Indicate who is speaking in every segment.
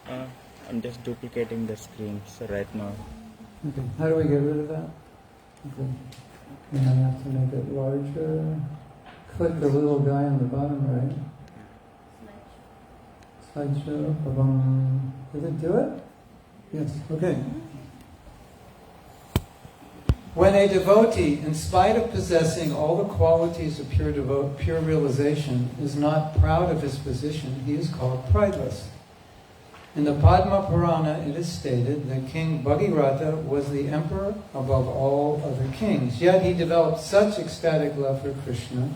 Speaker 1: I'm just duplicating the screen right now.
Speaker 2: Okay. How do we get rid of that? Okay. And I have to make it larger. Click the little guy on the bottom right. Slideshow. Ba-bum. Does it do it? Yes. Okay. When a devotee, in spite of possessing all the qualities of pure realization, is not proud of his position, he is called prideless. In the Padma Purana, it is stated that King Bhagirath was the emperor above all other kings. Yet he developed such ecstatic love for Krishna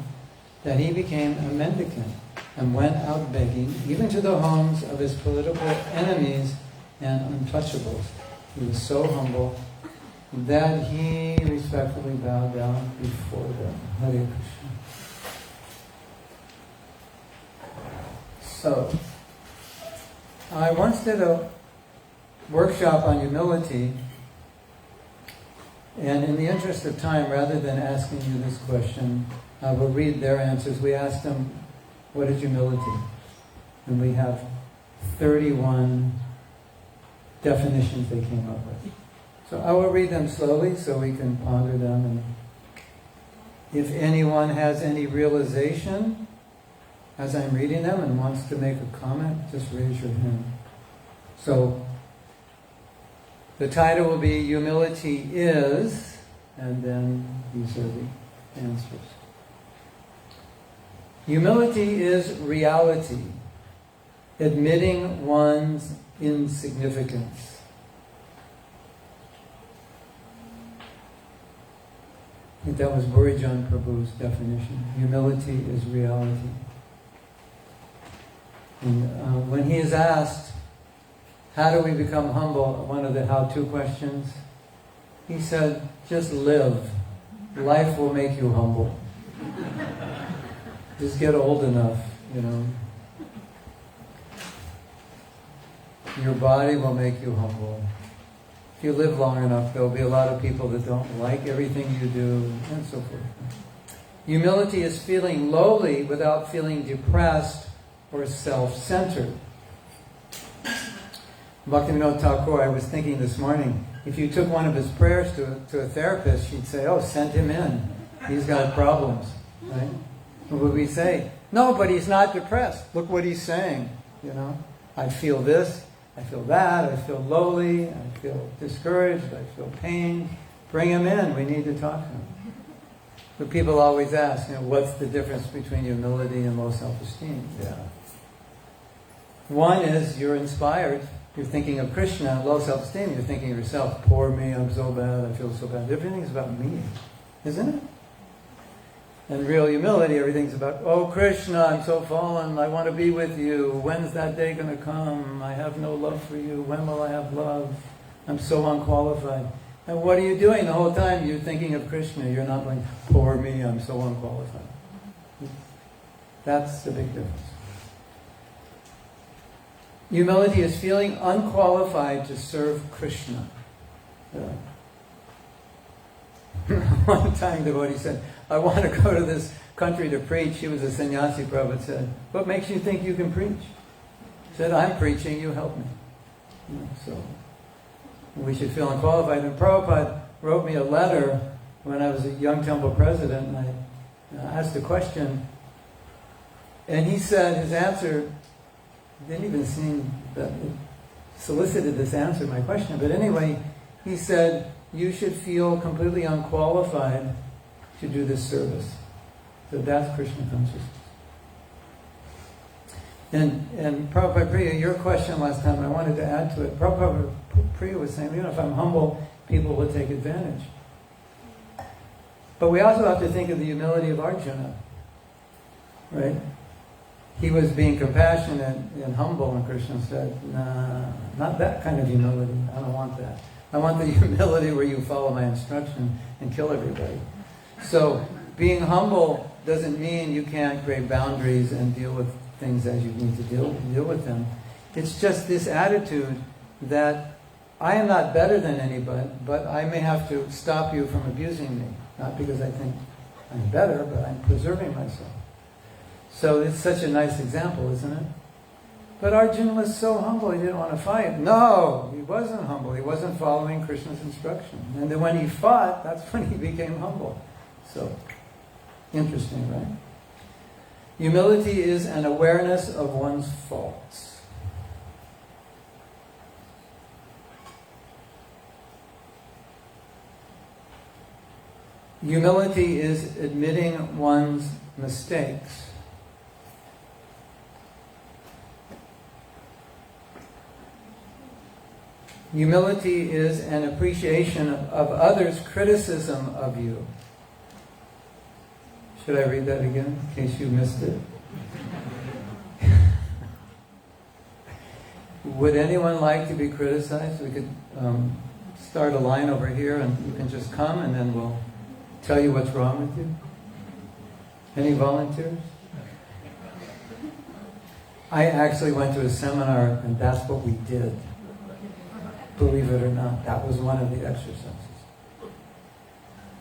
Speaker 2: that he became a mendicant and went out begging, even to the homes of his political enemies and untouchables. He was so humble that he respectfully bowed down before them. Hare Krishna. So, I once did a workshop on humility, and in the interest of time, rather than asking you this question, I will read their answers. We asked them, what is humility? And we have 31 definitions they came up with. So I will read them slowly so we can ponder them. And if anyone has any realization as I'm reading them and wants to make a comment, just raise your hand. So the title will be Humility is, and then these are the answers. Humility is reality, admitting one's insignificance. I think that was Burijan Prabhu's definition. Humility is reality. And when he is asked, how do we become humble, one of the how-to questions, he said, just live. Life will make you humble. Just get old enough, you know. Your body will make you humble. If you live long enough, there will be a lot of people that don't like everything you do, and so forth. Humility is feeling lowly without feeling depressed or self-centered. Bhaktivinoda Thakur, I was thinking this morning, if you took one of his prayers to a therapist, she'd say, oh, send him in. He's got problems, right? What would we say? No, but he's not depressed. Look what he's saying, you know. I feel this, I feel that, I feel lowly, I feel discouraged, I feel pain. Bring him in, we need to talk to him. But people always ask, you know, what's the difference between humility and low self-esteem? Yeah. One is you're inspired, you're thinking of Krishna. Low self-esteem, you're thinking of yourself. Poor me, I'm so bad, I feel so bad. Everything's about me, isn't it? And real humility, everything's about, oh Krishna, I'm so fallen, I want to be with you. When's that day going to come? I have no love for you. When will I have love? I'm so unqualified. And what are you doing the whole time? You're thinking of Krishna. You're not going, poor me, I'm so unqualified. That's the big difference. Humility is feeling unqualified to serve Krishna. One time the devotee said, I want to go to this country to preach. He was a sannyasi. Prabhupada said, what makes you think you can preach? He said, I'm preaching, you help me. So we should feel unqualified. And Prabhupada wrote me a letter when I was a young temple president, and I asked a question, and he said his answer didn't even seem that it solicited this answer, my question. But anyway, he said, you should feel completely unqualified to do this service. So that's Krishna consciousness. And Prabhupada Priya, your question last time, I wanted to add to it. Prabhupada Priya was saying, you know, if I'm humble, people will take advantage. But we also have to think of the humility of Arjuna, right? He was being compassionate and humble, and Krishna said, nah, not that kind of humility. I don't want that. I want the humility where you follow my instruction and kill everybody. So being humble doesn't mean you can't create boundaries and deal with things as you need to deal with them. It's just this attitude that I am not better than anybody, but I may have to stop you from abusing me. Not because I think I'm better, but I'm preserving myself. So it's such a nice example, isn't it? But Arjuna was so humble, he didn't want to fight. No, he wasn't humble. He wasn't following Krishna's instruction. And then when he fought, that's when he became humble. So, interesting, right? Humility is an awareness of one's faults. Humility is admitting one's mistakes. Humility is an appreciation of others' criticism of you. Should I read that again, in case you missed it? Would anyone like to be criticized? We could start a line over here and you can just come and then we'll tell you what's wrong with you. Any volunteers? I actually went to a seminar and that's what we did. Believe it or not, that was one of the exercises.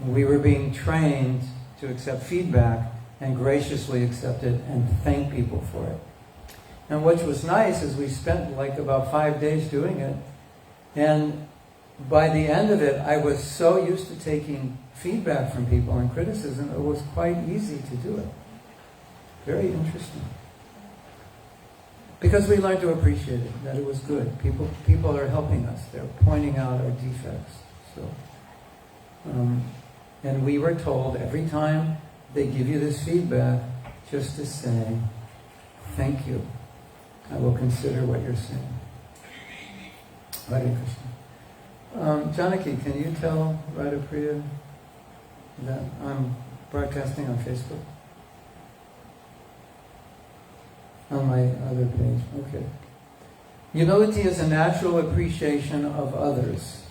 Speaker 2: We were being trained to accept feedback and graciously accept it and thank people for it. And what was nice is we spent like about 5 days doing it. And by the end of it, I was so used to taking feedback from people and criticism, it was quite easy to do it. Very interesting. Because we learned to appreciate it, that it was good. People are helping us. They're pointing out our defects. So, and we were told every time they give you this feedback, just to say, thank you. I will consider what you're saying. Hare Krishna. Janaki, can you tell Radhapriya that I'm broadcasting on Facebook? On my other page, okay. Humility is a natural appreciation of others.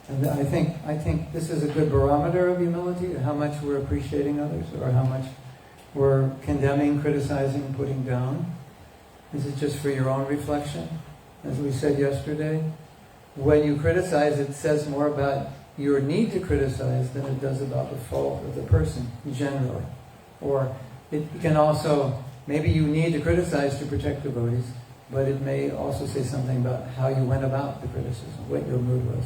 Speaker 2: And I think this is a good barometer of humility, how much we're appreciating others, or how much we're condemning, criticizing, putting down. Is it just for your own reflection? As we said yesterday, when you criticize, it says more about your need to criticize than it does about the fault of the person, generally. Or it can also, maybe you need to criticize to protect devotees, but it may also say something about how you went about the criticism, what your mood was.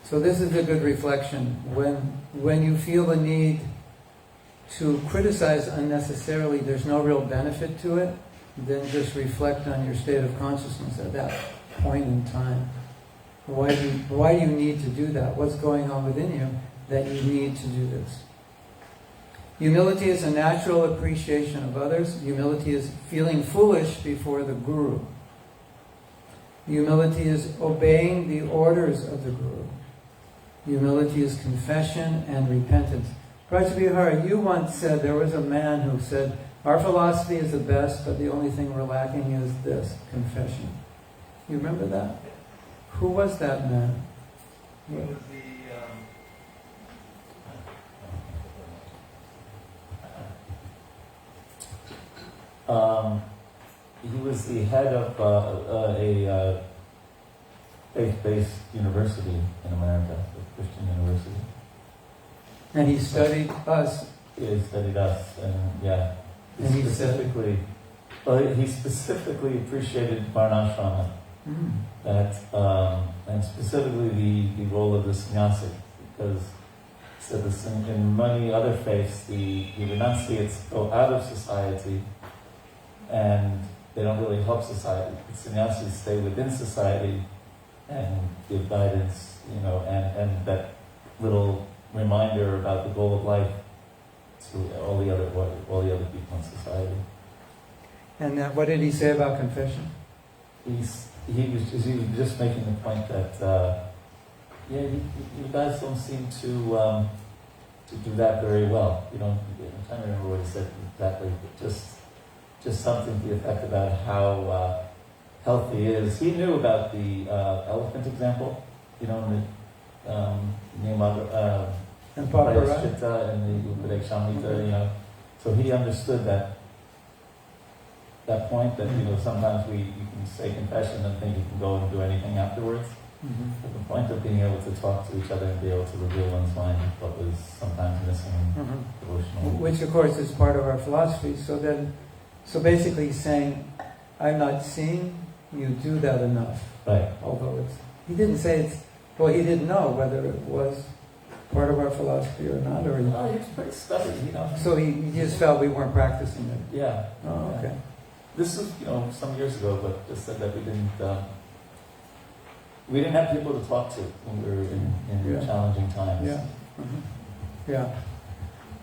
Speaker 2: So this is a good reflection. When you feel the need to criticize unnecessarily, there's no real benefit to it, then just reflect on your state of consciousness at that point in time. Why do you need to do that? What's going on within you that you need to do this? Humility is a natural appreciation of others. Humility is feeling foolish before the Guru. Humility is obeying the orders of the Guru. Humility is confession and repentance. Prajabhihara, you once said, there was a man who said, our philosophy is the best, but the only thing we're lacking is this, confession. You remember that? Who was that man?
Speaker 3: He was
Speaker 4: he was the head of a faith-based university in America, a Christian university.
Speaker 2: And he studied us.
Speaker 4: He studied us, and yeah.
Speaker 2: And he
Speaker 4: specifically appreciated Varnashrama. That and specifically the role of the sannyasi, because he said in many other faiths the renunciates go out of society and they don't really help society. The sannyasis stay within society and give guidance, and that little reminder about the goal of life to all the other people in society.
Speaker 2: And what did he say about confession?
Speaker 4: He was just making the point that you guys don't seem to do that very well. I'm trying to remember what he said exactly, but just something to the effect about how healthy he is. He knew about the elephant example,
Speaker 2: And Paparaj.
Speaker 4: Chitta and the Upadek Shamhita, so he understood that point that sometimes you can say confession and think you can go and do anything afterwards. But the point of being able to talk to each other and be able to reveal one's mind, what was sometimes missing in devotional.
Speaker 2: Which, of course, is part of our philosophy. So basically he's saying, I'm not seeing you do that enough.
Speaker 4: Right.
Speaker 2: Although he didn't say he didn't know whether it was part of our philosophy or not. Or
Speaker 4: No, he was pretty stubborn,
Speaker 2: So he just felt we weren't practicing it.
Speaker 4: Yeah.
Speaker 2: Oh, okay.
Speaker 4: This was, some years ago, but just said that we didn't have people to talk to when we were in challenging times.
Speaker 2: Yeah. Yeah.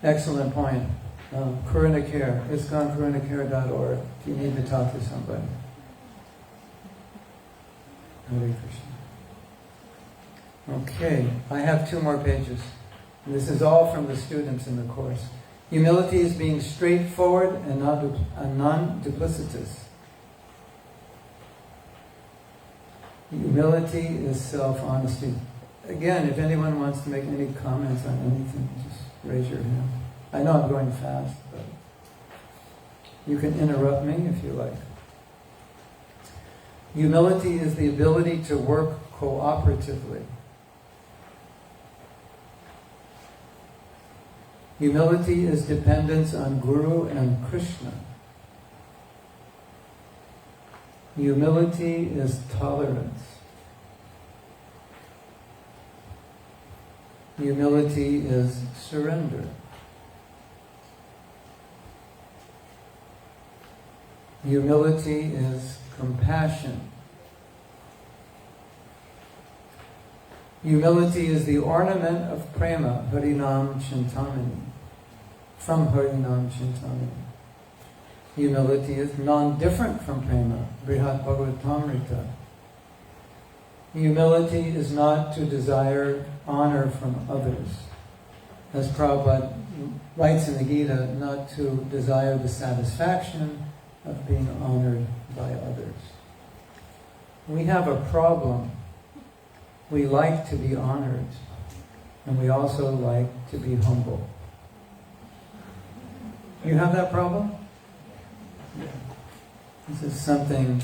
Speaker 2: Excellent point. Karuna Care, ISKCONKarunaCare.org, if you need to talk to somebody. Hare Krishna. Okay, I have 2 more pages. And this is all from the students in the course. Humility is being straightforward and non-duplicitous. Humility is self-honesty. Again, if anyone wants to make any comments on anything, just raise your hand. I know I'm going fast, but you can interrupt me if you like. Humility is the ability to work cooperatively. Humility is dependence on Guru and Krishna. Humility is tolerance. Humility is surrender. Humility is compassion. Humility is the ornament of prema, Harinam Chintamani, from Harinam Chintamani. Humility is non-different from prema, Brihat Bhagavatamrita. Humility is not to desire honor from others. As Prabhupada writes in the Gita, not to desire the satisfaction of being honored by others. We have a problem. We like to be honored, and we also like to be humble. You have that problem? This is something,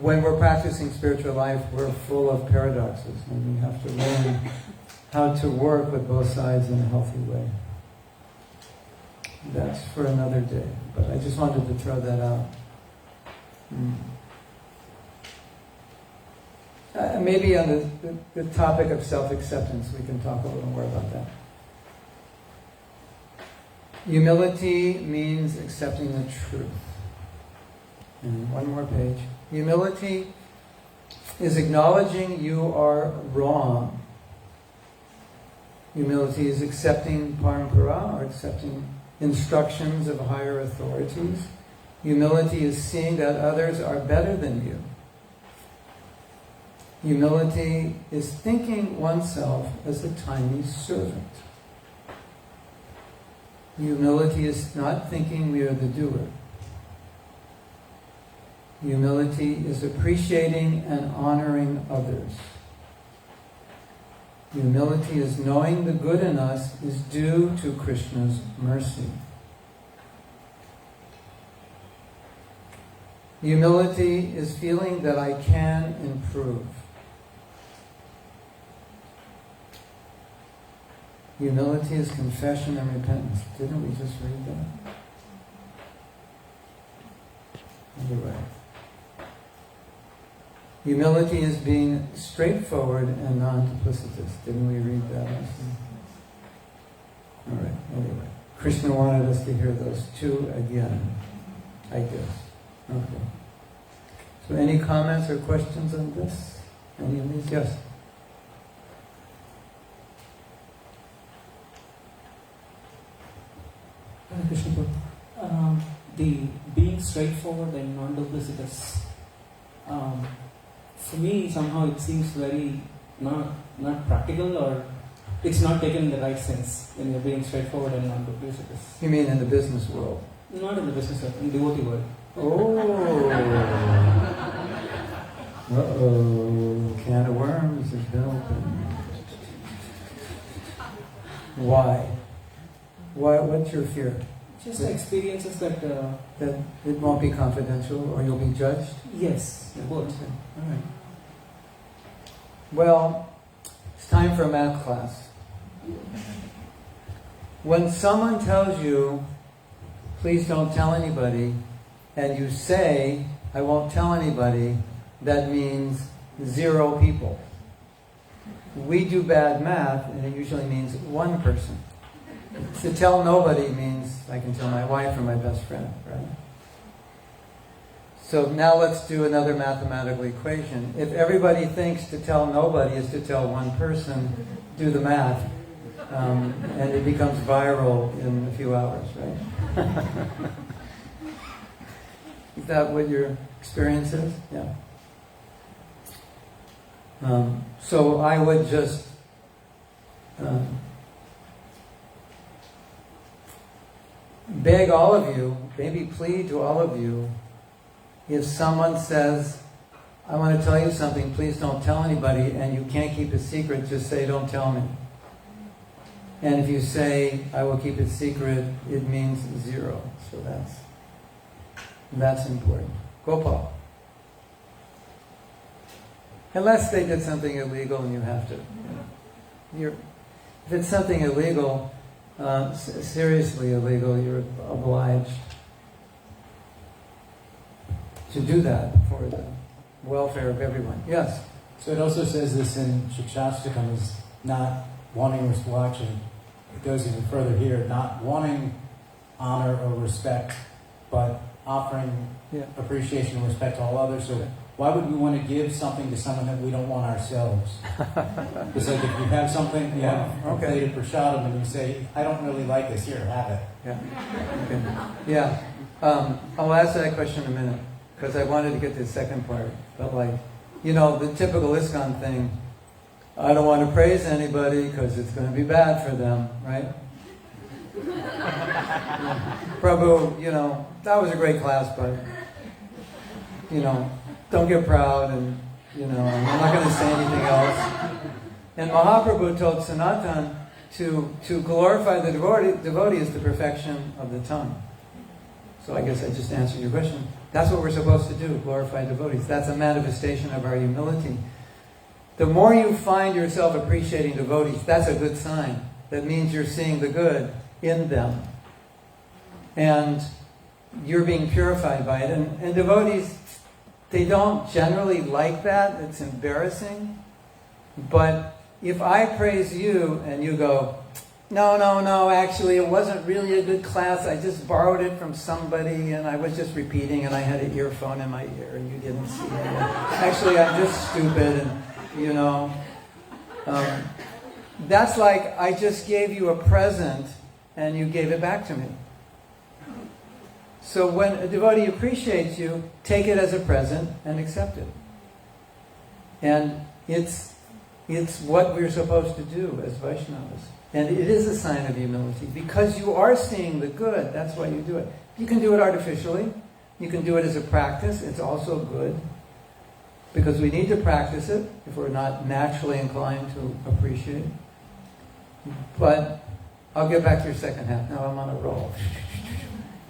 Speaker 2: when we're practicing spiritual life, we're full of paradoxes, and we have to learn how to work with both sides in a healthy way. That's for another day, but I just wanted to throw that out. Maybe on the topic of self-acceptance, we can talk a little more about that. Humility means accepting the truth. And one more page. Humility is acknowledging you are wrong. Humility is accepting parampara, or accepting instructions of higher authorities. Humility is seeing that others are better than you. Humility is thinking oneself as a tiny servant. Humility is not thinking we are the doer. Humility is appreciating and honoring others. Humility is knowing the good in us is due to Krishna's mercy. Humility is feeling that I can improve. Humility is confession and repentance. Didn't we just read that? Anyway. Humility is being straightforward and non-duplicitous. Didn't we read that? All right, anyway. Krishna wanted us to hear those 2 again, I guess. Okay. So any comments or questions on this? Any of these? Yes?
Speaker 3: Krishna, the being straightforward and non-duplicitous, for me somehow it seems very not practical, or it's not taken in the right sense when you're being straightforward and non-duplicitous.
Speaker 2: You mean in the business world?
Speaker 3: Not in the business world, in the devotee world.
Speaker 2: Oh. Uh-oh. Can of worms has been opened. Why? What's your fear?
Speaker 3: Just experiences that...
Speaker 2: That it won't be confidential, or you'll be judged?
Speaker 3: Yes, both.
Speaker 2: Okay. All right. Well, it's time for a math class. When someone tells you, please don't tell anybody, and you say, I won't tell anybody, that means 0 people. We do bad math, and it usually means 1 person. To tell nobody means I can tell my wife or my best friend, right? So now let's do another mathematical equation. If everybody thinks to tell nobody is to tell 1 person, do the math. And it becomes viral in a few hours, right? Is that what your experience is? Yeah. So I would just beg all of you, maybe plead to all of you, if someone says, I want to tell you something, please don't tell anybody, and you can't keep a secret, just say, don't tell me. And if you say, I will keep it secret, it means 0. So that's important. Gopal. Unless they did something illegal and you have to. If it's something illegal, seriously illegal, you're obliged to do that for the welfare of everyone. Yes?
Speaker 3: So it also says this in Shikshashtakam is not wanting, well actually, it goes even further here, not wanting honor or respect, but offering appreciation and respect to all others. So why would we want to give something to someone that we don't want ourselves? It's like if you have something, you have a plate of prasadam and you say, I don't really like this, here, have it.
Speaker 2: Yeah. I'll answer that question in a minute, because I wanted to get to the second part. But the typical ISKCON thing, I don't want to praise anybody because it's going to be bad for them, right? Prabhu, that was a great class, but, don't get proud and, I'm not going to say anything else. And Mahaprabhu told Sanatan to glorify the devotee is the perfection of the tongue. So I guess I just answered your question. That's what we're supposed to do, glorify devotees. That's a manifestation of our humility. The more you find yourself appreciating devotees, that's a good sign. That means you're seeing the good in them. And you're being purified by it. And devotees, they don't generally like that. It's embarrassing. But if I praise you and you go, no, actually it wasn't really a good class. I just borrowed it from somebody and I was just repeating and I had an earphone in my ear and you didn't see it. Actually, I'm just stupid and, that's like I just gave you a present and you gave it back to me. So when a devotee appreciates you, take it as a present and accept it. And it's what we're supposed to do as Vaishnavas. And it is a sign of humility. Because you are seeing the good, that's why you do it. You can do it artificially. You can do it as a practice. It's also good. Because we need to practice it if we're not naturally inclined to appreciate. But I'll get back to your second half. Now I'm on a roll.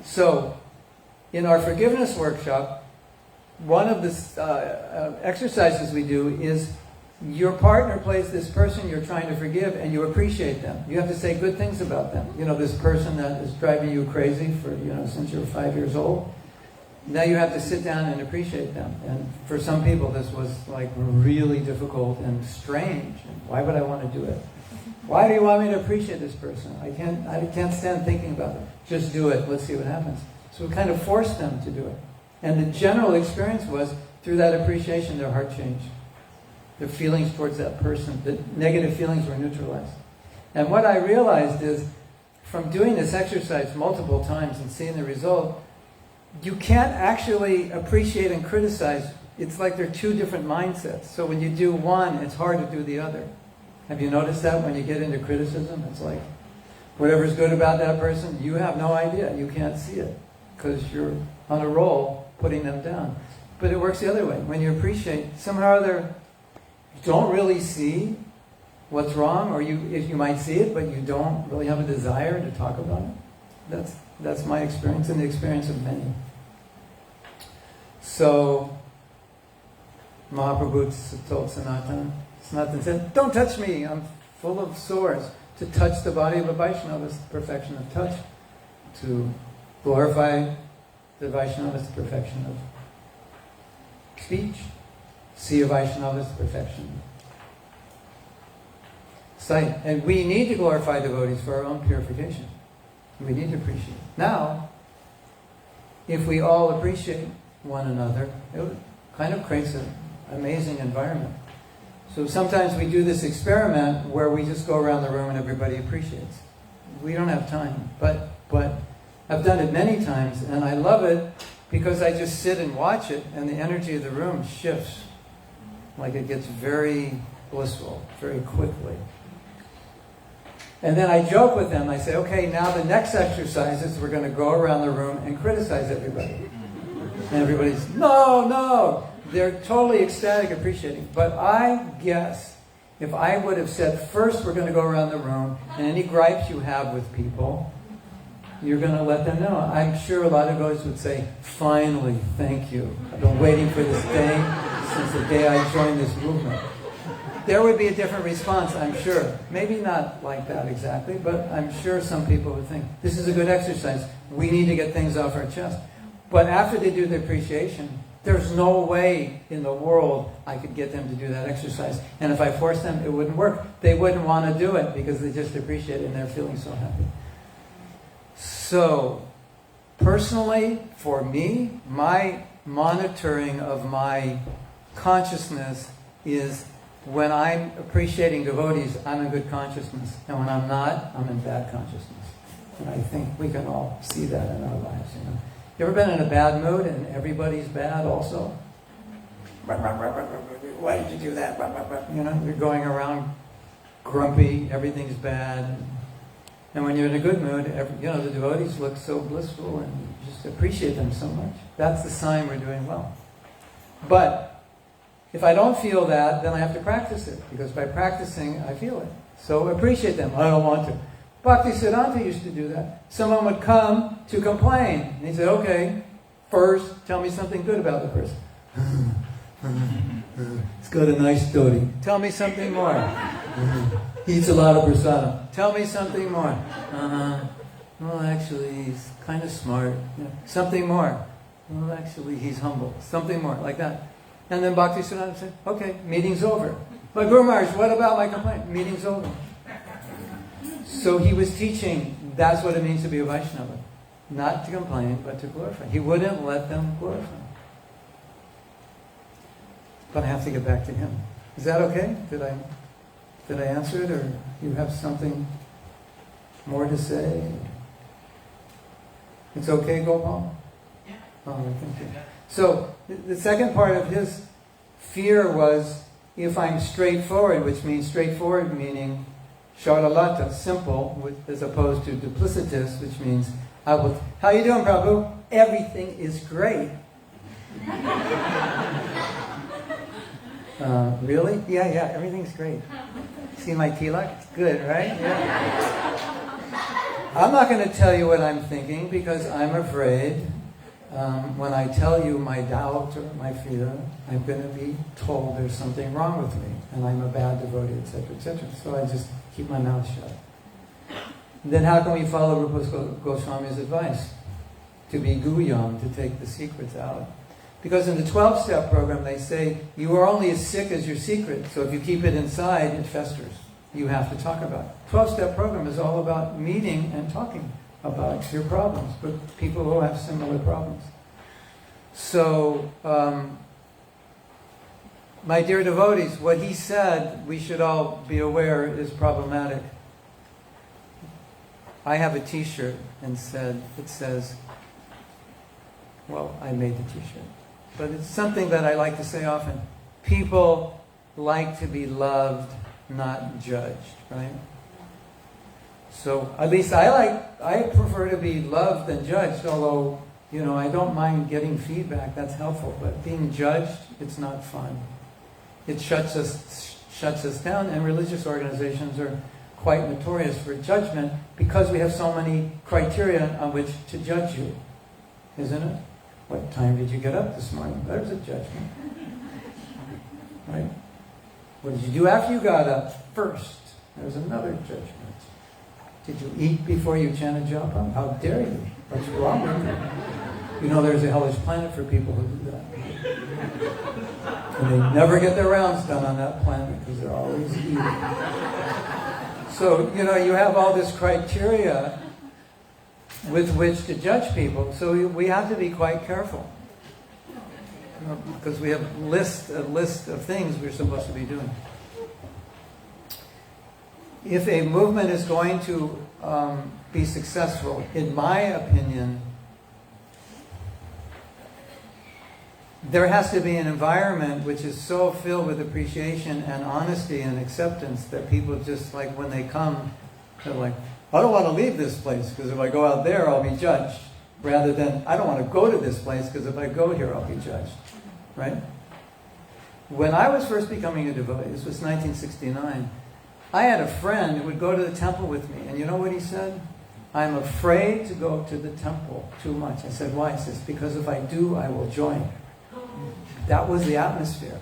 Speaker 2: So, in our forgiveness workshop, one of the exercises we do is your partner plays this person you're trying to forgive and you appreciate them. You have to say good things about them. This person that is driving you crazy for, since you were 5 years old. Now you have to sit down and appreciate them. And for some people this was really difficult and strange. And why would I want to do it? Why do you want me to appreciate this person? I can't stand thinking about it. Just do it. Let's see what happens. So we kind of forced them to do it. And the general experience was, through that appreciation, their heart changed. Their feelings towards that person, the negative feelings were neutralized. And what I realized is, from doing this exercise multiple times and seeing the result, you can't actually appreciate and criticize. It's like they're two different mindsets. So when you do one, it's hard to do the other. Have you noticed that when you get into criticism? It's like, whatever's good about that person, you have no idea. You can't see it because you're on a roll putting them down. But it works the other way. When you appreciate, somehow or other, you don't really see what's wrong, or you might see it, but you don't really have a desire to talk about it. That's my experience and the experience of many. So, Mahaprabhu told Sanatan, It's nothing said, don't touch me, I'm full of sores. To touch the body of a Vaishnava is the perfection of touch. To glorify the Vaishnava is the perfection of speech. See a Vaishnava is the perfection of sight. And we need to glorify devotees for our own purification. We need to appreciate. Now, if we all appreciate one another, it kind of creates an amazing environment. So sometimes we do this experiment where we just go around the room and everybody appreciates. We don't have time, but I've done it many times and I love it because I just sit and watch it and the energy of the room shifts. Like it gets very blissful, very quickly. And then I joke with them. I say, okay, now the next exercise is we're going to go around the room and criticize everybody. And everybody's, no. They're totally ecstatic, appreciating. But I guess if I would have said, first we're going to go around the room, and any gripes you have with people, you're going to let them know. I'm sure a lot of devotees would say, finally, thank you. I've been waiting for this day since the day I joined this movement. There would be a different response, I'm sure. Maybe not like that exactly, but I'm sure some people would think, this is a good exercise. We need to get things off our chest. But after they do the appreciation, there's no way in the world I could get them to do that exercise. And if I forced them, it wouldn't work. They wouldn't want to do it because they just appreciate it and they're feeling so happy. So, personally, for me, my monitoring of my consciousness is when I'm appreciating devotees, I'm in good consciousness. And when I'm not, I'm in bad consciousness. And I think we can all see that in our lives, you know. You ever been in a bad mood and everybody's bad also? Why did you do that? You know, you're going around grumpy, everything's bad. And when you're in a good mood, the devotees look so blissful and you just appreciate them so much. That's the sign we're doing well. But if I don't feel that, then I have to practice it. Because by practicing, I feel it. So appreciate them. I don't want to. Bhaktisiddhanta used to do that. Someone would come to complain. And he said, okay, first, tell me something good about the person. He's got a nice dhoti. Tell me something more. He eats a lot of prasadam. Tell me something more. Well, actually, he's kind of smart. Yeah. Something more. Well, actually, he's humble. Something more, like that. And then Bhaktisiddhanta said, okay, meeting's over. But Guru Maharaj, what about my complaint? Meeting's over. So he was teaching, that's what it means to be a Vaishnava. Not to complain, but to glorify. He wouldn't let them glorify. But I have to get back to him. Is that okay? Did I answer it, or you have something more to say? It's okay, Gopal? Yeah. Oh, thank you. So, the second part of his fear was, if I'm straightforward, which means straightforward meaning Sharalata, simple, as opposed to duplicitous, which means, how you doing, Prabhu? Everything is great. Really? Yeah, everything's great. See my tilak? It's good, right? Yeah. I'm not going to tell you what I'm thinking because I'm afraid when I tell you my doubt or my fear, I'm going to be told there's something wrong with me and I'm a bad devotee, etc., etc. So I just keep my mouth shut. Then how can we follow Rupa Goswami's advice? To be guyam, to take the secrets out. Because in the 12-step program they say, you are only as sick as your secret, so if you keep it inside, it festers. You have to talk about it. 12-step program is all about meeting and talking about your problems with people who have similar problems. So, my dear devotees, what he said, we should all be aware, is problematic. I have a t-shirt and it says, well, I made the t-shirt. But it's something that I like to say often. People like to be loved, not judged, right? So at least I prefer to be loved than judged, although, I don't mind getting feedback, that's helpful. But being judged, it's not fun. It shuts us down, and religious organizations are quite notorious for judgment because we have so many criteria on which to judge you, isn't it? What time did you get up this morning? There's a judgment. Right? What did you do after you got up? First, there's another judgment. Did you eat before you chanted japa? How dare you? What's wrong with you? You know there's a hellish planet for people who do that. And they never get their rounds done on that planet because they're always eating. So, you have all this criteria with which to judge people. So we have to be quite careful. Because we have a list of things we're supposed to be doing. If a movement is going to be successful, in my opinion, there has to be an environment which is so filled with appreciation and honesty and acceptance that people just, like, when they come, they're like, I don't want to leave this place because if I go out there, I'll be judged. Rather than, I don't want to go to this place because if I go here, I'll be judged. Right? When I was first becoming a devotee, this was 1969, I had a friend who would go to the temple with me. And you know what he said? I'm afraid to go to the temple too much. I said, why? He says, because if I do, I will join. That was the atmosphere.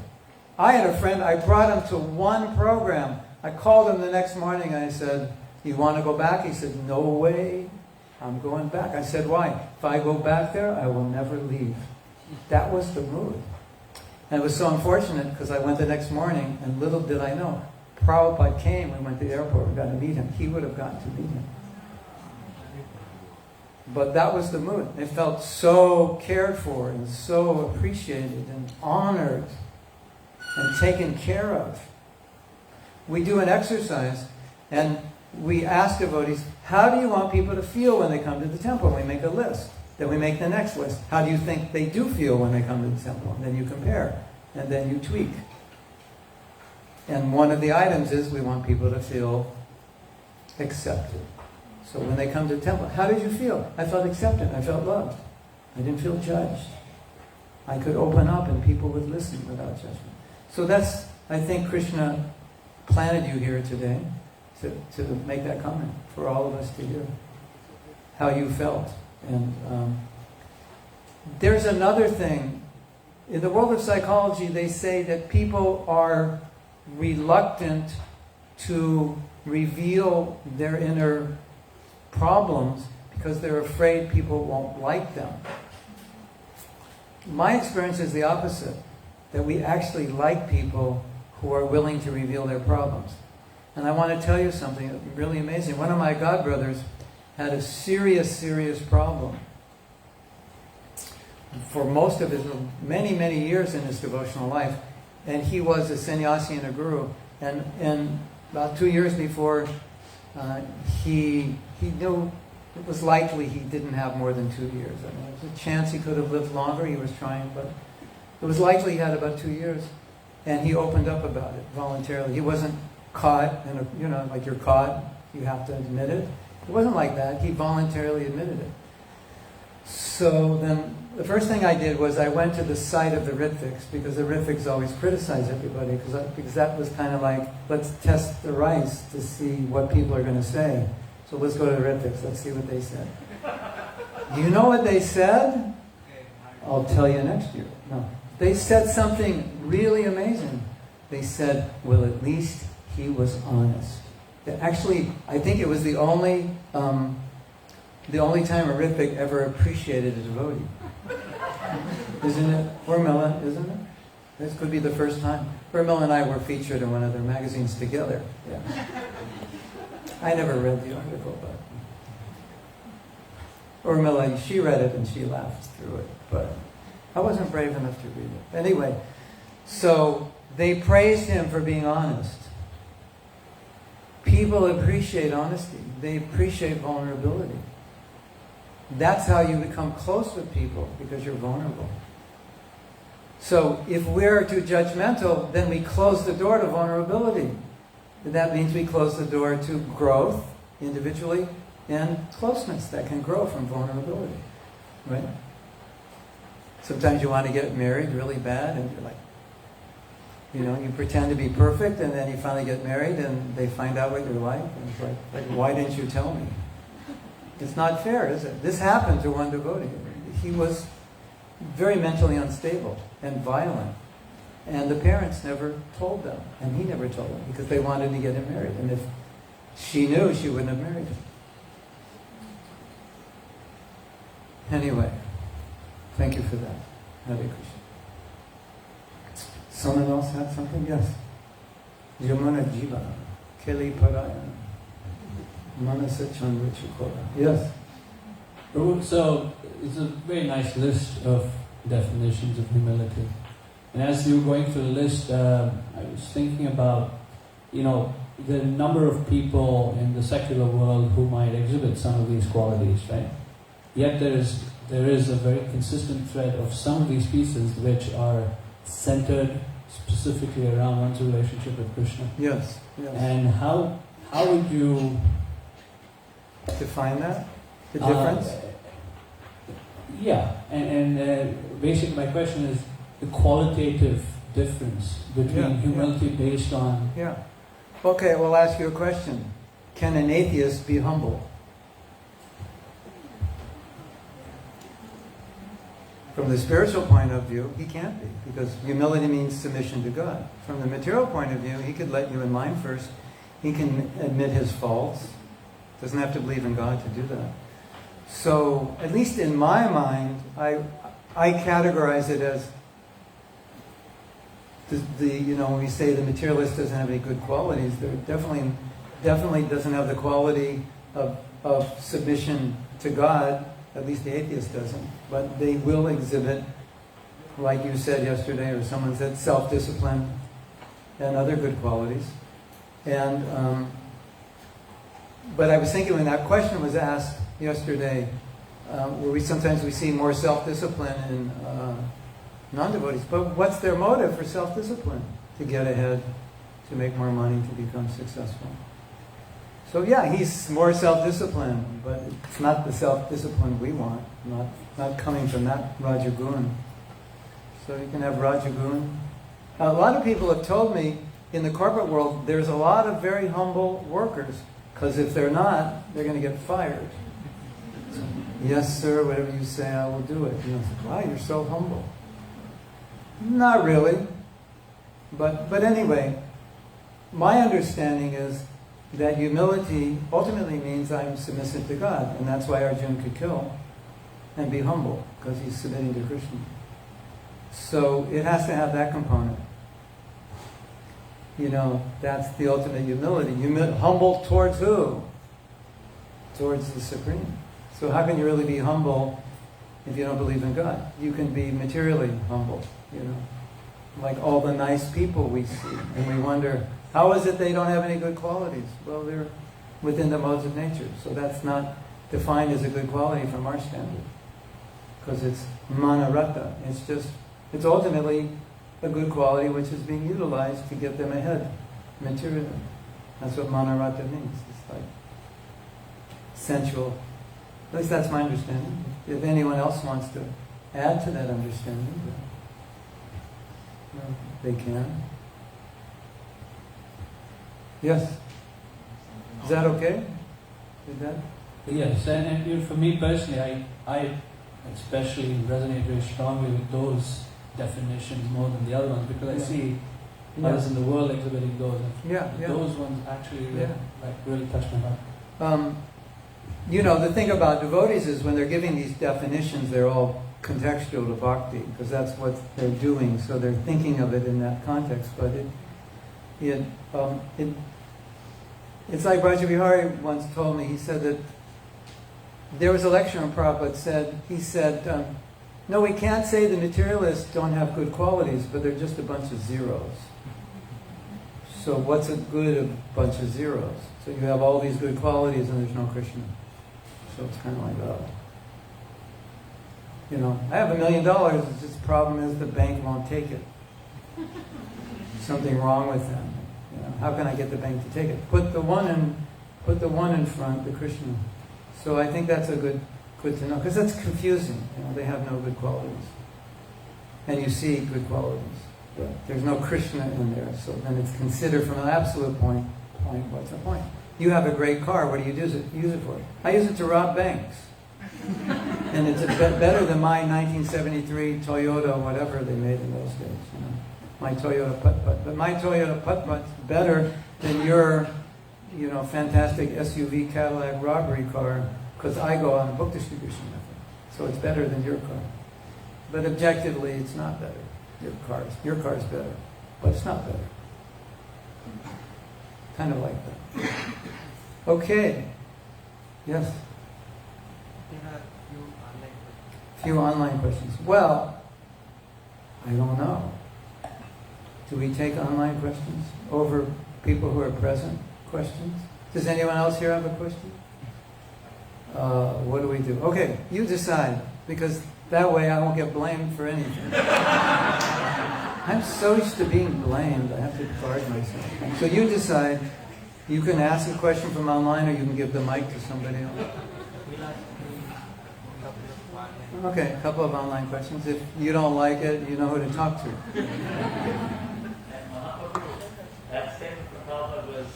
Speaker 2: I had a friend, I brought him to one program. I called him the next morning and I said, you want to go back? He said, no way, I'm going back. I said, why? If I go back there, I will never leave. That was the mood. And it was so unfortunate because I went the next morning and little did I know, Prabhupada came, we went to the airport, we got to meet him. He would have gotten to meet him. But that was the mood. They felt so cared for and so appreciated and honored and taken care of. We do an exercise and we ask devotees, how do you want people to feel when they come to the temple? We make a list. Then we make the next list. How do you think they do feel when they come to the temple? And then you compare. And then you tweak. And one of the items is we want people to feel accepted. So when they come to the temple, how did you feel? I felt accepted. I felt loved. I didn't feel judged. I could open up and people would listen without judgment. So that's, I think Krishna planted you here today to make that comment for all of us to hear. How you felt. And there's another thing. In the world of psychology, they say that people are reluctant to reveal their inner problems because they're afraid people won't like them. My experience is the opposite, that we actually like people who are willing to reveal their problems. And I want to tell you something really amazing. One of my godbrothers had a serious, serious problem. For most of his, many, many years in his devotional life. And he was a sannyasi and a guru. And about 2 years before, he knew it was likely he didn't have more than 2 years. I mean, there was a chance he could have lived longer. He was trying, but it was likely he had about 2 years. And he opened up about it voluntarily. He wasn't caught, like you're caught, you have to admit it. It wasn't like that. He voluntarily admitted it. So then the first thing I did was I went to the site of the Ritviks, because the Ritviks always criticize everybody, because that was kind of like, let's test the rice to see what people are going to say. So let's go to the Ritviks, let's see what they said. Do you know what they said? I'll tell you next year. No. They said something really amazing. They said, well, at least he was honest. Actually, I think it was the only time a Ritvik ever appreciated a devotee. Isn't it? Urmila, isn't it? This could be the first time. Urmila and I were featured in one of their magazines together. Yeah. I never read the article, but Urmila, she read it and she laughed through it. But I wasn't brave enough to read it. Anyway, so they praised him for being honest. People appreciate honesty. They appreciate vulnerability. That's how you become close with people, because you're vulnerable. So if we're too judgmental, then we close the door to vulnerability. And that means we close the door to growth individually and closeness that can grow from vulnerability. Right? Sometimes you want to get married really bad and you're like, you pretend to be perfect, and then you finally get married and they find out what you're like. And it's like, why didn't you tell me? It's not fair, is it? This happened to one devotee. He was very mentally unstable and violent. And the parents never told them, and he never told them, because they wanted to get him married. And if she knew, she wouldn't have married him. Anyway, thank you for that. Hare Krishna. Someone else had something? Yes. Yamuna Jiva, Keli Parayana, Manasa Chandra Chukora. Yes.
Speaker 5: So, it's a very nice list of definitions of humility. And as you were going through the list, I was thinking about, the number of people in the secular world who might exhibit some of these qualities, right? Yet there is a very consistent thread of some of these pieces which are centered specifically around one's relationship with Krishna.
Speaker 2: Yes, yes.
Speaker 5: And how would you
Speaker 2: define that? The difference?
Speaker 5: Basically my question is the qualitative difference between humility based on...
Speaker 2: Yeah. Okay, we'll ask you a question. Can an atheist be humble? From the spiritual point of view, he can't be, because humility means submission to God. From the material point of view, he could let you in line first. He can admit his faults. Doesn't have to believe in God to do that. So, at least in my mind, I categorize it as when we say the materialist doesn't have any good qualities, there definitely doesn't have the quality of submission to God. At least the atheist doesn't. But they will exhibit, like you said yesterday, or someone said, self-discipline and other good qualities. And but I was thinking when that question was asked yesterday, where sometimes we see more self-discipline in non-devotees. But what's their motive for self-discipline? To get ahead, to make more money, to become successful. So yeah, he's more self-disciplined, but it's not the self-discipline we want, not coming from that Rajagun. So you can have Rajagun. A lot of people have told me in the corporate world there's a lot of very humble workers, because if they're not, they're going to get fired. So, yes, sir, whatever you say, I will do it. Wow, you're so humble. Not really. But anyway, my understanding is that humility ultimately means I'm submissive to God, and that's why Arjuna could kill and be humble, because he's submitting to Krishna. So it has to have that component. That's the ultimate humility. Humble towards who? Towards the Supreme. So how can you really be humble if you don't believe in God? You can be materially humble, like all the nice people we see, and we wonder, how is it they don't have any good qualities? Well, they're within the modes of nature, so that's not defined as a good quality from our standard, because it's manarata. It's ultimately a good quality which is being utilized to get them ahead materially. That's what manarata means. It's like sensual. At least that's my understanding. If anyone else wants to add to that understanding, they can. Yes? Is that okay? Is that?
Speaker 5: Yes, and for me personally, I especially resonate very strongly with those definitions more than the other ones, because I see others in the world exhibiting those. Those ones actually really touch my heart.
Speaker 2: The thing about devotees is when they're giving these definitions, they're all contextual to bhakti, because that's what they're doing, so they're thinking of it in that context. But it's like Rajabihari once told me. He said that there was a lecture and Prabhupada said, no, we can't say the materialists don't have good qualities, but they're just a bunch of zeros. So what's a good bunch of zeros? So you have all these good qualities and there's no Krishna. So it's kind of like, I have $1 million. The problem is the bank won't take it. Something wrong with them. How can I get the bank to take it? Put the one in front, the Krishna. So I think that's a good to know, because that's confusing. They have no good qualities, and you see good qualities, but there's no Krishna in there. So then it's considered from an absolute point. What's the point? You have a great car. What do you use it for? I use it to rob banks, and it's better than my 1973 Toyota, whatever they made in those days. my Toyota Putt-Putt. But my Toyota Putt-Putt's better than your, fantastic SUV Cadillac robbery car, because I go on the book distribution method. So it's better than your car. But objectively, it's not better. Your car's better, but it's not better. Kind of like that. Okay. Yes?
Speaker 6: There are few online questions.
Speaker 2: Few online questions. Well, I don't know. Do we take online questions over people who are present questions? Does anyone else here have a question? What do we do? Okay, you decide, because that way I won't get blamed for anything. I'm so used to being blamed, I have to guard myself. So you decide. You can ask a question from online, or you can give the mic to somebody else.
Speaker 6: We'll ask you a couple of online.
Speaker 2: Okay, a couple of online questions. If you don't like it, you know who to talk to.
Speaker 4: That statement from Prabhupada was,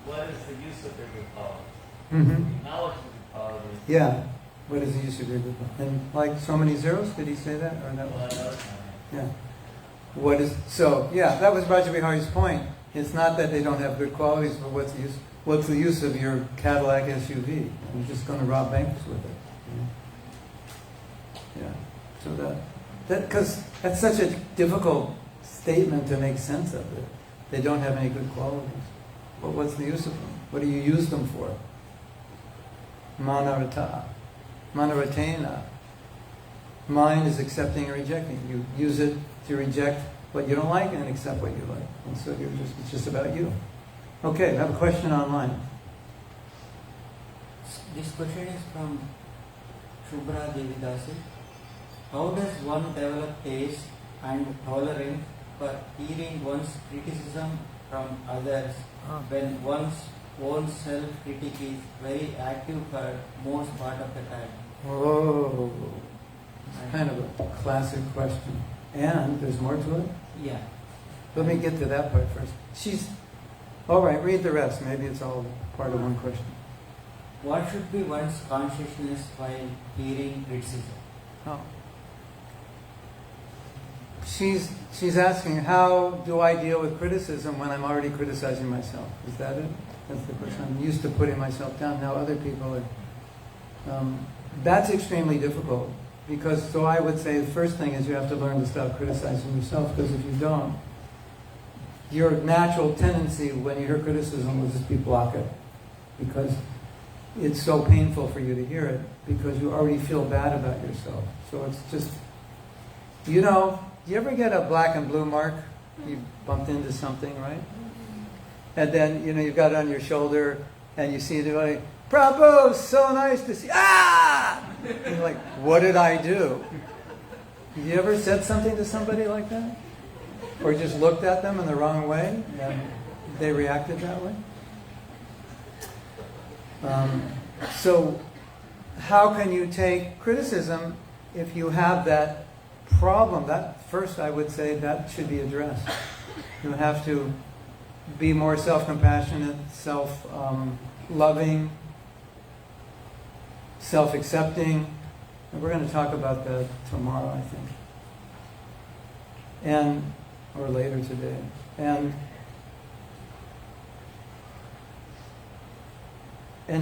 Speaker 4: what is the use of your good qualities?
Speaker 2: Mm-hmm.
Speaker 4: Knowledge of good qualities.
Speaker 2: Yeah. What is the use of your good qualities? And like so many zeros, did he say that? Or that
Speaker 4: Well,
Speaker 2: was... Yeah. That was Rajabihari's point. It's not that they don't have good qualities, but what's the use of your Cadillac SUV? You're just going to rob banks with it. Yeah. So because that's such a difficult statement to make sense of it. They don't have any good qualities. But what's the use of them? What do you use them for? Manarata. Manaratena. Mind is accepting and rejecting. You use it to reject what you don't like and accept what you like. And so it's just about you. Okay, I have a question online.
Speaker 6: This question is from Shubhra Devidasi. How does one develop taste and tolerance for hearing one's criticism from others when one's own self-critique is very active for most part of the time?
Speaker 2: Oh, kind of a classic question. And there's more to it?
Speaker 6: Yeah.
Speaker 2: Let me get to that part first. All right, read the rest. Maybe it's all part of one question.
Speaker 6: What should be one's consciousness while hearing criticism?
Speaker 2: Oh. She's asking, how do I deal with criticism when I'm already criticizing myself? Is that it? That's the question. I'm used to putting myself down. Now other people are... that's extremely difficult. So I would say the first thing is you have to learn to stop criticizing yourself, because if you don't, your natural tendency when you hear criticism will just be block it. Because it's so painful for you to hear it, because you already feel bad about yourself. So it's just, do you ever get a black and blue mark? You bumped into something, right? And then, you've got it on your shoulder, and you see it like, Prabhu, so nice to see. Ah! You're like, what did I do? Have you ever said something to somebody like that? Or just looked at them in the wrong way and they reacted that way? So how can you take criticism if you have that problem? That first, I would say, that should be addressed. You have to be more self-compassionate, self-loving, self-accepting. And we're going to talk about that tomorrow, I think. Or later today. And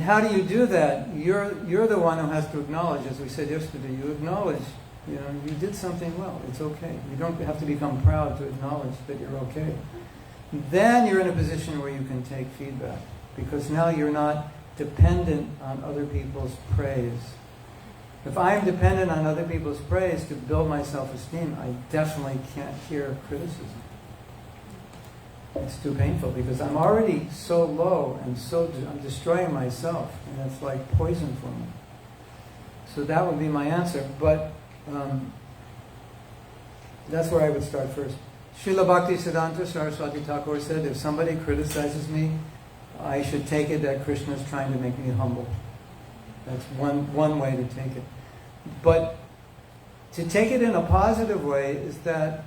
Speaker 2: how do you do that? You're the one who has to acknowledge, as we said yesterday, you acknowledge, you did something well. It's okay. You don't have to become proud to acknowledge that you're okay. Then you're in a position where you can take feedback, because now you're not dependent on other people's praise. If I'm dependent on other people's praise to build my self-esteem, I definitely can't hear criticism. It's too painful, because I'm already so low and I'm destroying myself, and it's like poison for me. So that would be my answer, but that's where I would start first. Srila Bhaktisiddhanta Saraswati Thakur said, if somebody criticizes me, I should take it that Krishna is trying to make me humble. That's one way to take it. But to take it in a positive way is that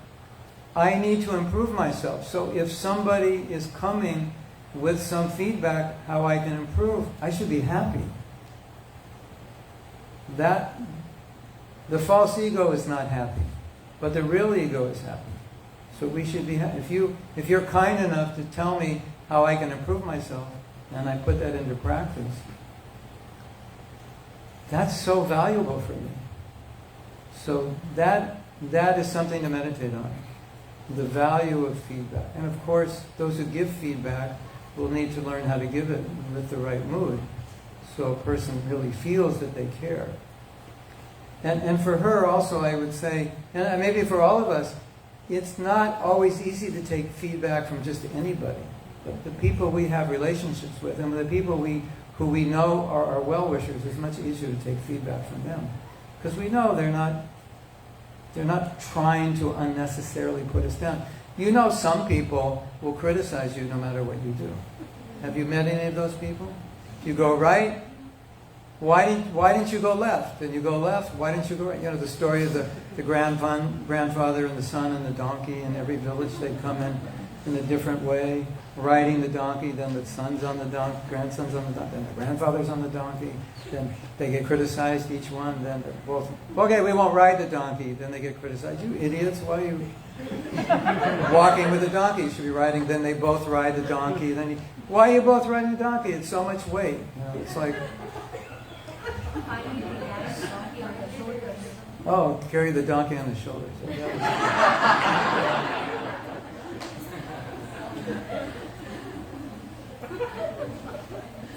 Speaker 2: I need to improve myself. So if somebody is coming with some feedback how I can improve, I should be happy. The false ego is not happy, but the real ego is happy. So we should be, if you're kind enough to tell me how I can improve myself, and I put that into practice, that's so valuable for me. So that is something to meditate on. The value of feedback. And of course, those who give feedback will need to learn how to give it with the right mood, so a person really feels that they care. And for her also, I would say, and maybe for all of us, it's not always easy to take feedback from just anybody. But the people we have relationships with, and the people who we know are our well-wishers, it's much easier to take feedback from them. Because we know they're not trying to unnecessarily put us down. You know, some people will criticize you no matter what you do. Have you met any of those people? You go right, why didn't you go left? And you go left, why didn't you go right? You know, the story of the grandfather and the son and the donkey. In every village they come in a different way, riding the donkey, then the son's on the donkey, grandson's on the donkey, then the grandfather's on the donkey, then they get criticized, each one, then they're both, okay, we won't ride the donkey, then they get criticized. You idiots, why are you walking with the donkey? You should be riding, then they both ride the donkey, then why are you both riding the donkey? It's so much weight. You know, it's like, oh, carry the donkey on the shoulders.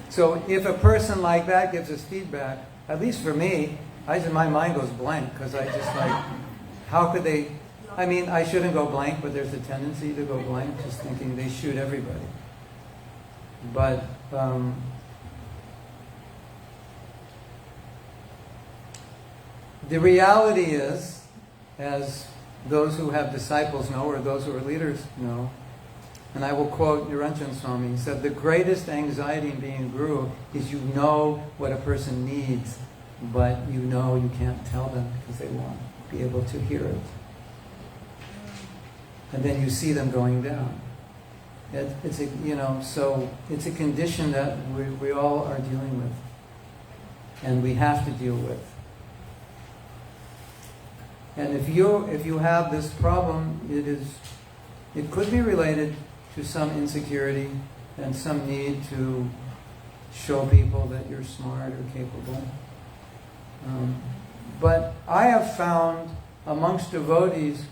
Speaker 2: So if a person like that gives us feedback, at least for me, my mind goes blank, because I just like, how could they, I mean, I shouldn't go blank, but there's a tendency to go blank, just thinking they shoot everybody. But the reality is, as those who have disciples know, or those who are leaders know, and I will quote Niranjan Swami, he said, the greatest anxiety in being a guru is you know what a person needs, but you know you can't tell them because they won't be able to hear it. And then you see them going down. It's a condition that we all are dealing with, and we have to deal with. And if you have this problem, it could be related to some insecurity and some need to show people that you're smart or capable. But I have found amongst devotees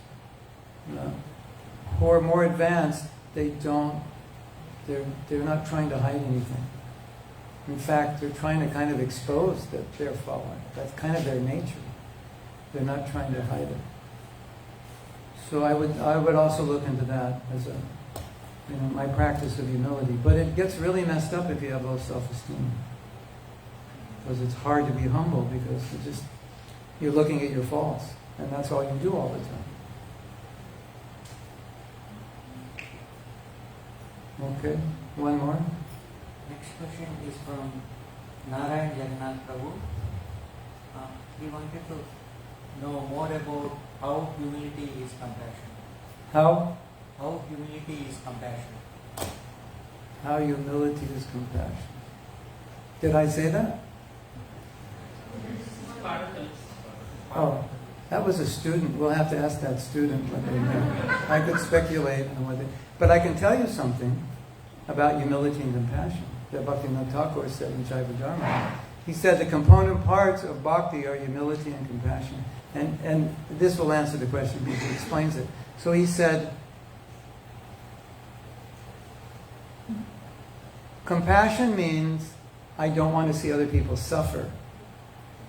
Speaker 2: who are more advanced, they're not trying to hide anything. In fact, they're trying to kind of expose that they're following. That's kind of their nature. They're not trying to hide it. So I would also look into that as my practice of humility. But it gets really messed up if you have low self-esteem, because it's hard to be humble, because you're looking at your faults, and that's all you do all the time. Okay, one more.
Speaker 6: Next question is from Narayan Jagannath Prabhu. He wanted to know more about how humility is compassion.
Speaker 2: How
Speaker 6: humility is compassion.
Speaker 2: How humility is compassion. Did I say that? Oh, that was a student. We'll have to ask that student what they meant. I could speculate on what they... But I can tell you something about humility and compassion that Bhaktivinoda Thakur said in Jaiva Dharma. He said the component parts of bhakti are humility and compassion. And this will answer the question because he explains it. So he said, compassion means I don't want to see other people suffer.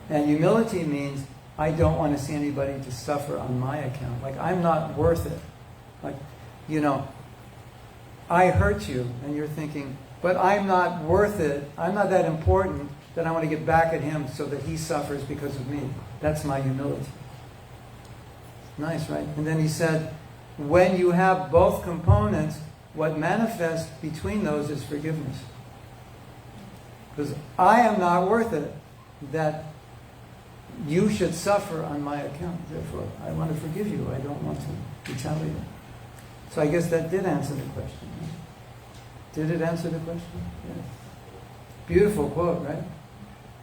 Speaker 2: And humility means I don't want to see anybody to suffer on my account. Like, I'm not worth it. Like, I hurt you, and you're thinking, but I'm not worth it. I'm not that important that I want to get back at him so that he suffers because of me. That's my humility. Nice, right? And then he said, when you have both components, what manifests between those is forgiveness. Because I am not worth it that you should suffer on my account. Therefore, I want to forgive you. I don't want to retaliate. So I guess that did answer the question. Did it answer the question? Yes. Beautiful quote, right?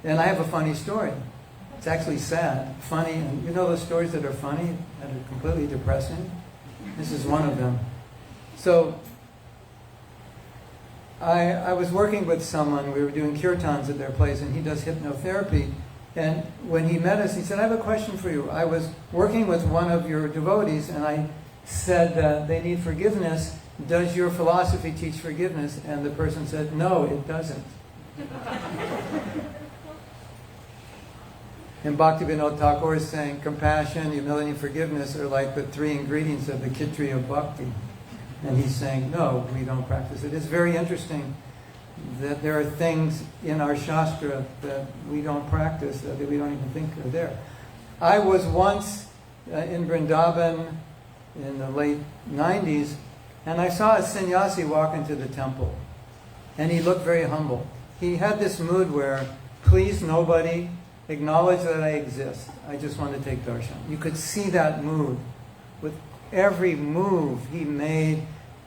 Speaker 2: And I have a funny story. It's actually sad, funny, and you know those stories that are funny, that are completely depressing? This is one of them. So, I was working with someone, we were doing kirtans at their place, and he does hypnotherapy. And when he met us, he said, I have a question for you. I was working with one of your devotees, and I said they need forgiveness. Does your philosophy teach forgiveness? And the person said, no, it doesn't. And Bhaktivinoda Thakur is saying compassion, humility, and forgiveness are like the 3 ingredients of the kitri of bhakti. And he's saying, no, we don't practice it. It's very interesting that there are things in our Shastra that we don't practice, that we don't even think are there. I was once in Vrindavan in the late 90s, and I saw a sannyasi walk into the temple. And he looked very humble. He had this mood where, please nobody, acknowledge that I exist. I just want to take darshan. You could see that mood with every move he made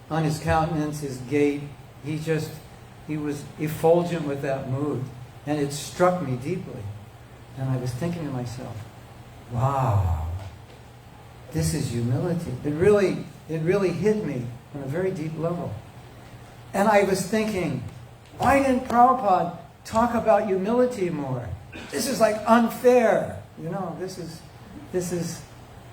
Speaker 2: on his countenance, his gait. He was effulgent with that mood. And it struck me deeply. And I was thinking to myself, wow, this is humility. It really hit me on a very deep level. And I was thinking, why didn't Prabhupada talk about humility more? This is like unfair. You know, this is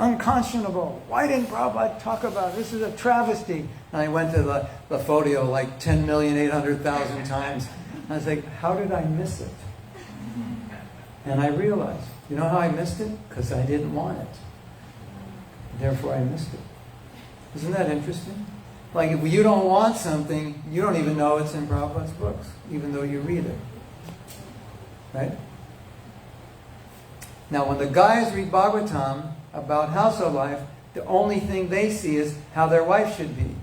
Speaker 2: unconscionable. Why didn't Prabhupada talk about it? This is a travesty. And I went to the Folio like 10,800,000 times. And I was like, how did I miss it? And I realized, you know how I missed it? Because I didn't want it. Therefore I missed it. Isn't that interesting? Like if you don't want something, you don't even know it's in Prabhupada's books, even though you read it. Right? Now when the guys read Bhagavatam about household life, the only thing they see is how their wife should be.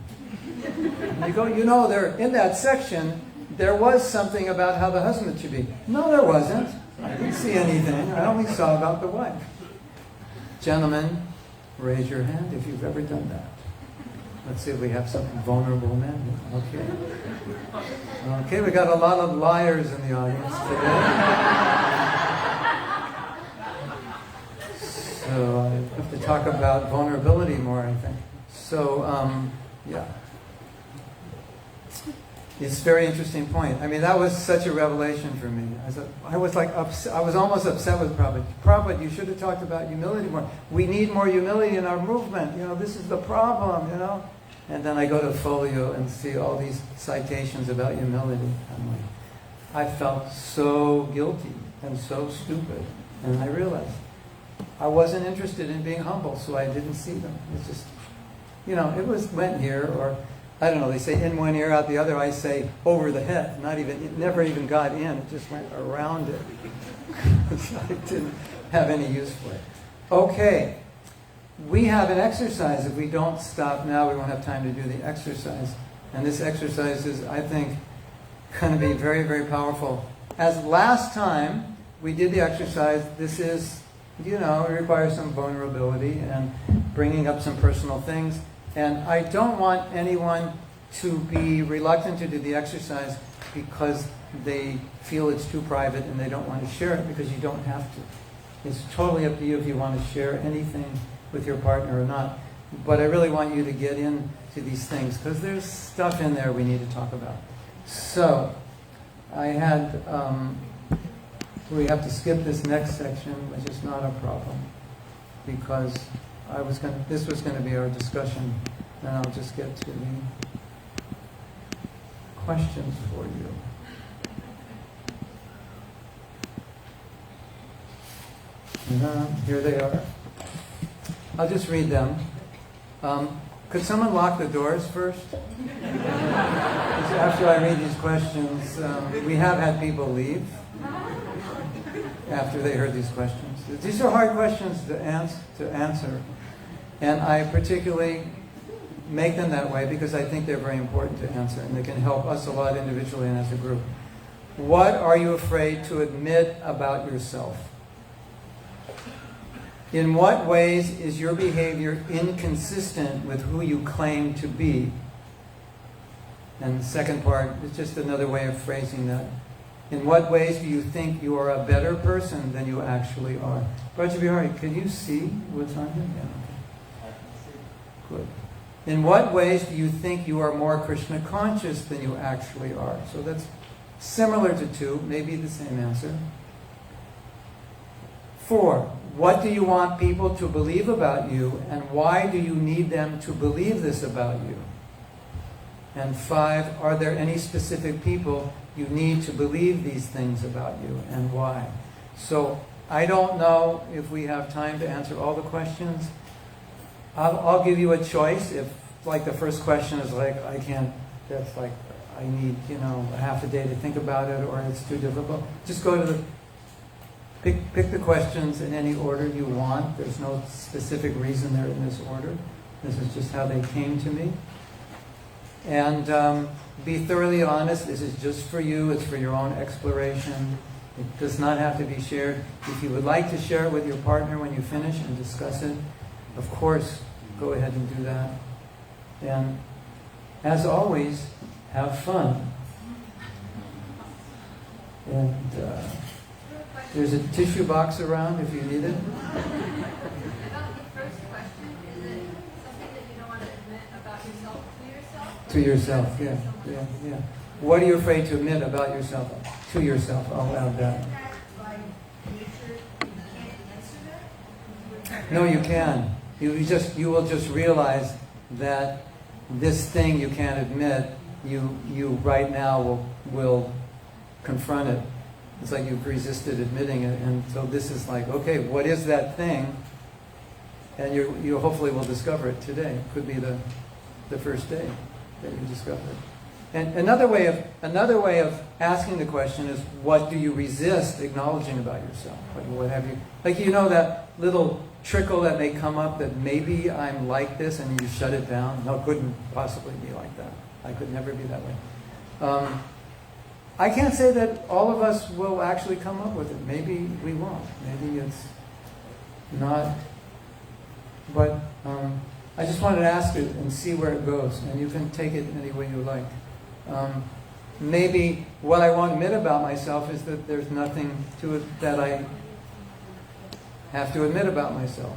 Speaker 2: And you go, you know, there in that section, there was something about how the husband should be. No, there wasn't. I didn't see anything. I only saw about the wife. Gentlemen, raise your hand if you've ever done that. Let's see if we have some vulnerable men. Okay. Okay, we got a lot of liars in the audience today. So I have to talk about vulnerability more, I think. So, yeah. It's a very interesting point. I mean, that was such a revelation for me. I was like upset. I was almost upset with Prabhupada. Prabhupada, you should have talked about humility more. We need more humility in our movement. You know, this is the problem, you know. And then I go to Folio and see all these citations about humility. I'm like, I felt so guilty and so stupid. And I realized I wasn't interested in being humble, so I didn't see them. It's just, you know, went here, or I don't know, they say in one ear, out the other. I say over the head. It never even got in. It just went around it. So I didn't have any use for it. Okay. We have an exercise. If we don't stop now, we won't have time to do the exercise. And this exercise is, I think, going to be very, very powerful. As last time we did the exercise, this is, you know, it requires some vulnerability and bringing up some personal things. And I don't want anyone to be reluctant to do the exercise because they feel it's too private and they don't want to share it, because you don't have to. It's totally up to you if you want to share anything with your partner or not. But I really want you to get into these things, because there's stuff in there we need to talk about. So, I had, we have to skip this next section, which is not a problem, because this was going to be our discussion, and I'll just get to the questions for you. Here they are. I'll just read them. Could someone lock the doors first? After I read these questions, we have had people leave after they heard these questions. These are hard questions to answer. And I particularly make them that way because I think they're very important to answer, and they can help us a lot individually and as a group. What are you afraid to admit about yourself? In what ways is your behavior inconsistent with who you claim to be? And the second part is just another way of phrasing that. In what ways do you think you are a better person than you actually are? Braj Bihari, can you see what's on here? Yeah, okay. Good. In what ways do you think you are more Krishna conscious than you actually are? So that's similar to 2, maybe the same answer. 4, what do you want people to believe about you, and why do you need them to believe this about you? And 5, are there any specific people you need to believe these things about you, and why? So I don't know if we have time to answer all the questions. I'll give you a choice. If, like, the first question is like, I can't, that's like, I need, a half a day to think about it, or it's too difficult. Just go to pick the questions in any order you want. There's no specific reason they're in this order. This is just how they came to me. And be thoroughly honest. This is just for you. It's for your own exploration. It does not have to be shared. If you would like to share it with your partner when you finish and discuss it, of course, go ahead and do that. And as always, have fun. And there's a tissue box around if you need it.
Speaker 7: About the first question, is it something that you don't want to admit about yourself to yourself?
Speaker 2: To yourself, yeah. What are you afraid to admit about yourself? To yourself, I'll add that. No, you can. You will just realize that this thing you can't admit, you right now will confront it. It's like you've resisted admitting it, and so this is like, okay, what is that thing? And you hopefully will discover it today. It could be the first day that you discover it. And another way of asking the question is, what do you resist acknowledging about yourself? What have you? Like, that little trickle that may come up that maybe I'm like this, and you shut it down. No, it couldn't possibly be like that. I could never be that way. I can't say that all of us will actually come up with it. Maybe we won't. Maybe it's not. But I just wanted to ask it and see where it goes. And you can take it any way you like. Maybe what I won't admit about myself is that there's nothing to it that I have to admit about myself.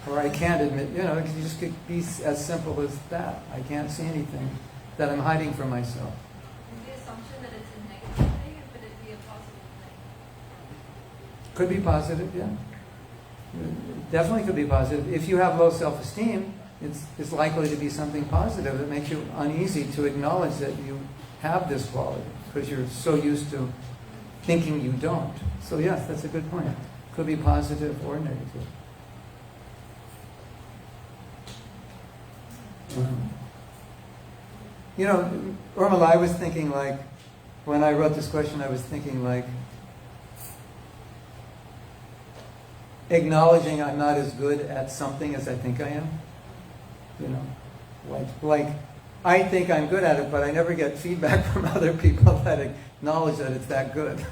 Speaker 2: Or I can't admit, it just could be as simple as that. I can't see anything that I'm hiding from myself.
Speaker 7: The assumption that it's a negative thing, or could it be a positive thing?
Speaker 2: Could be positive, yeah. It definitely could be positive. If you have low self-esteem, it's likely to be something positive that makes you uneasy to acknowledge that you have this quality, because you're so used to thinking you don't. So yes, that's a good point. Could be positive or negative. Urmila, I was thinking when I wrote this question, I was thinking acknowledging I'm not as good at something as I think I am. I think I'm good at it, but I never get feedback from other people that acknowledge that it's that good.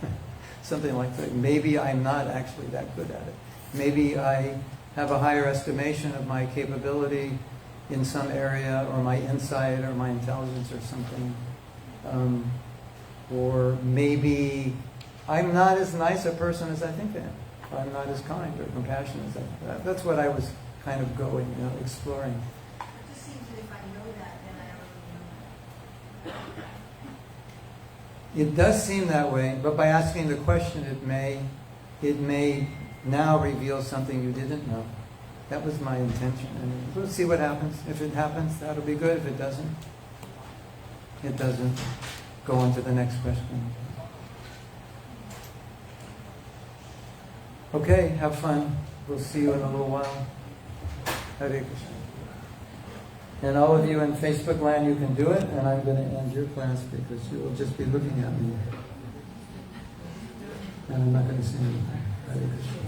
Speaker 2: Something like that. Maybe I'm not actually that good at it. Maybe I have a higher estimation of my capability in some area, or my insight, or my intelligence, or something. Or maybe I'm not as nice a person as I think I am. I'm not as kind or compassionate as I am. That's what I was kind of exploring.
Speaker 7: It just seems that if I know that, then I already know that.
Speaker 2: It does seem that way, but by asking the question, it may now reveal something you didn't know. That was my intention, and we'll see what happens. If it happens, that'll be good. If it doesn't, go on to the next question. Okay, have fun. We'll see you in a little while. Hare Krishna. And all of you in Facebook land, you can do it, and I'm going to end your class because you will just be looking at me. And I'm not going to say anything. Hare Krishna.